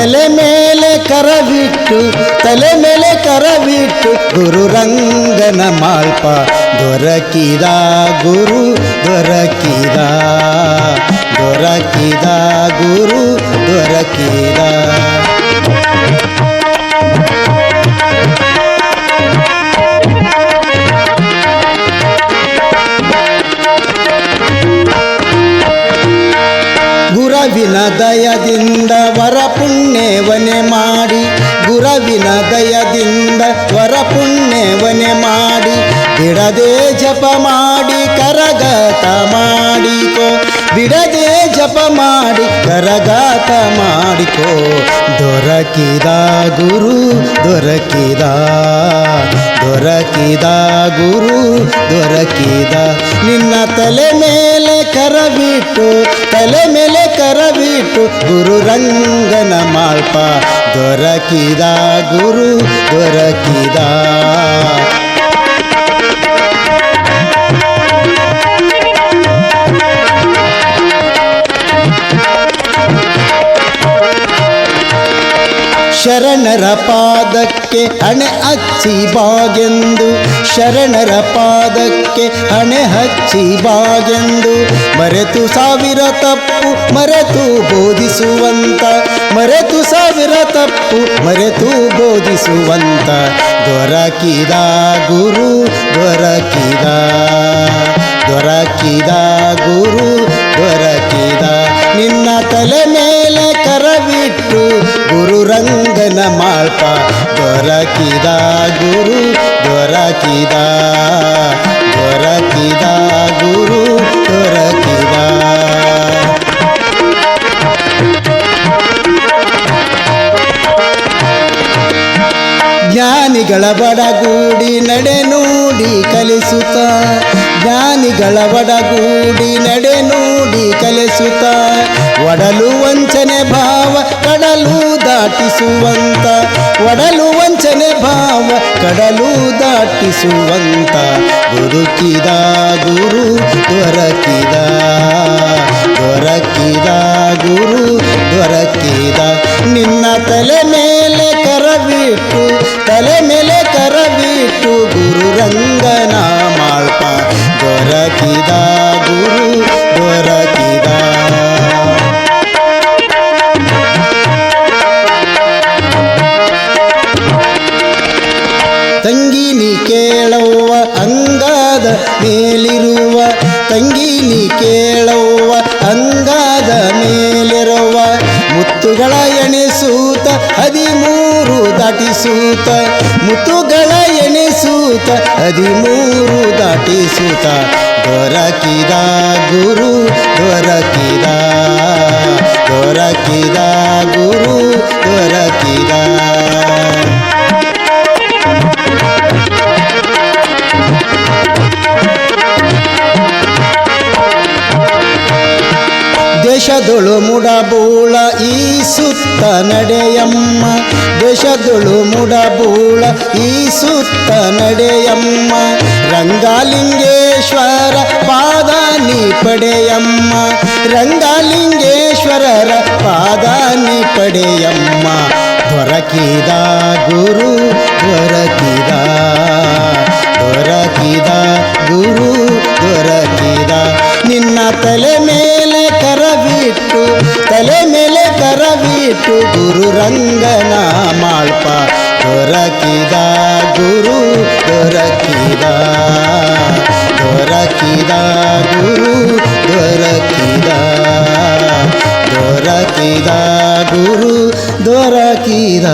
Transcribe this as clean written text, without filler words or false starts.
ತಲೆ ಮೇಲೆ ಕರವಿಟ್ಟು ತಲೆ ಮೇಲೆ ಕರವಿಟ್ಟು ಗುರು ರಂಗನ ಮಾಳ್ಪ ದೊರಕಿದ ಗುರು ದೊರಕಿದ ದೊರಕಿದ ಗುರು ದೊರಕಿದ. ಗುರವಿನ ದಯದಿಂದ ವರ ಪುಣ್ಯವನೆ ಮಾಡಿ ಗುರವಿನ ದಯದಿಂದ ವರ ಪುಣ್ಯವನೆ ಮಾಡಿ ಬಿಡದೆ ಜಪ ಮಾಡಿ ಕರಗಾತ ಮಾಡಿಕೋ ಬಿಡದೆ ಜಪ ಮಾಡಿ ಕರಗಾತ ಮಾಡಿಕೋ. ದೊರಕಿದ ಗುರು ದೊರಕಿದ ದೊರಕಿದ ಗುರು ದೊರಕಿದ. ನಿನ್ನ ತಲೆ ಮೇಲೆ ಕರವಿಟ್ಟು ತಲೆ ಮೇಲೆ ಕರವಿಟ್ಟು ಗುರು ರಂಗನ ಮಾಳ್ಪ ದೊರಕಿದ ಗುರು ದೊರಕಿದ. ಶರಣರ ಪಾದಕ್ಕೆ ಹಣೆ ಹಚ್ಚಿ ಬಾಗೆಂದು ಶರಣರ ಪಾದಕ್ಕೆ ಹಣೆ ಹಚ್ಚಿ ಬಾಗೆಂದು ಮರೆತು ಸಾವಿರ ತಪ್ಪು ಮರೆತು ಬೋಧಿಸುವಂತ ಮರೆತು ಸಾವಿರ ತಪ್ಪು ಮರೆತು ಬೋಧಿಸುವಂತ. ದೊರಕಿದ ಗುರು ದೊರಕಿದ ದೊರಕಿದ ಗುರು ದೊರಕಿದ. ನಿನ್ನ ತಲೆ ಮೇಲೆ ಕರವಿಟ್ಟು ಗುರು ರಂಗನ ಮಾಳ್ಪ ದೊರಕಿದ ಗುರು ದೊರಕಿದ ದೊರಕಿದ ಗುರು ದೊರಕಿದ. ಜ್ಞಾನಿಗಳ ಬಡಗೂಡಿ ನಡೆ ನುಡಿ ಕಲಿಸುತ್ತ ಜ್ಞಾನಿಗಳ ಒಡಗೂಡಿ ನಡೆ ನುಡಿ ಕಲಿಸುತ್ತ ಒಡಲು ವಂಚನೆ ಭಾವ ಕಡಲು ದಾಟಿಸುವಂತ ಒಡಲು ವಂಚನೆ ಭಾವ ಕಡಲು ದಾಟಿಸುವಂತ. ದೊರಕಿದ ಗುರು ದೊರಕಿದ ದೊರಕಿದ ಗುರು ದೊರಕಿದ. ನಿನ್ನ ತಲೆ ಮೇಲೆ ಕರವಿಟ್ಟು ತಲೆ ಮೇಲೆ ಕರವಿಟ್ಟು ಗುರು ರಂಗನ ಮಾಳ್ಪ ದೊರಕಿದ ಗುರು ದೊರಕಿದ. ತಂಗಿನಿ ಕೇಳವ್ವ ಅಂಗಾದ ಮೇಲಿರುವ ತಂಗಿನಿ ಕೇಳವ್ವ ಅಂಗಾದ ಮೇಲಿರುವ ಮುತ್ತುಗಳ ಎಣೆಸೂತ 13 ದಾಟಿಸೂತ ಮುತ್ತುಗಳ ಎಣೆಸೂತ 13 ದಾಟಿಸೂತ. ದೊರಕಿದ ಗುರು ದೊರಕಿದ ದೊರಕಿದ ಗುರು ದೊರಕಿದ. ದೇಶದೊಳು ಮುಡಬೂಳ ಈ ಸುತ್ತ ನಡೆಯಮ್ಮ ದೇಶದೊಳು ಮುಡಬೂಳ ಈ ಸುತ್ತ ನಡೆಯಮ್ಮ. ರಂಗಲಿಂಗೇಶ್ವರ ಪಾದ ನೀ ಪಡೆಯಮ್ಮ ರಂಗಲಿಂಗೇಶ್ವರರ ಪಾದ ನೀ ಪಡೆಯಮ್ಮ. ದೊರಕಿದ ಗುರು ದೊರಕಿದ ದೊರಕಿದ ಗುರು ದೊರಕಿದ. ನಿನ್ನ ತಲೆ ಮೇಲೆ ಕರವಿಟ್ಟು ತಲೆ ಮೇಲೆ ಕರವಿಟ್ಟು ಗುರು ರಂಗನ ಮಾಳ್ಪ ದೊರಕಿದ ಗುರು ದೊರಕಿದ ದೊರಕಿದ ಗುರು ದೊರಕಿದ ದೊರಕಿದ ಗುರು ದೊರಕಿದ.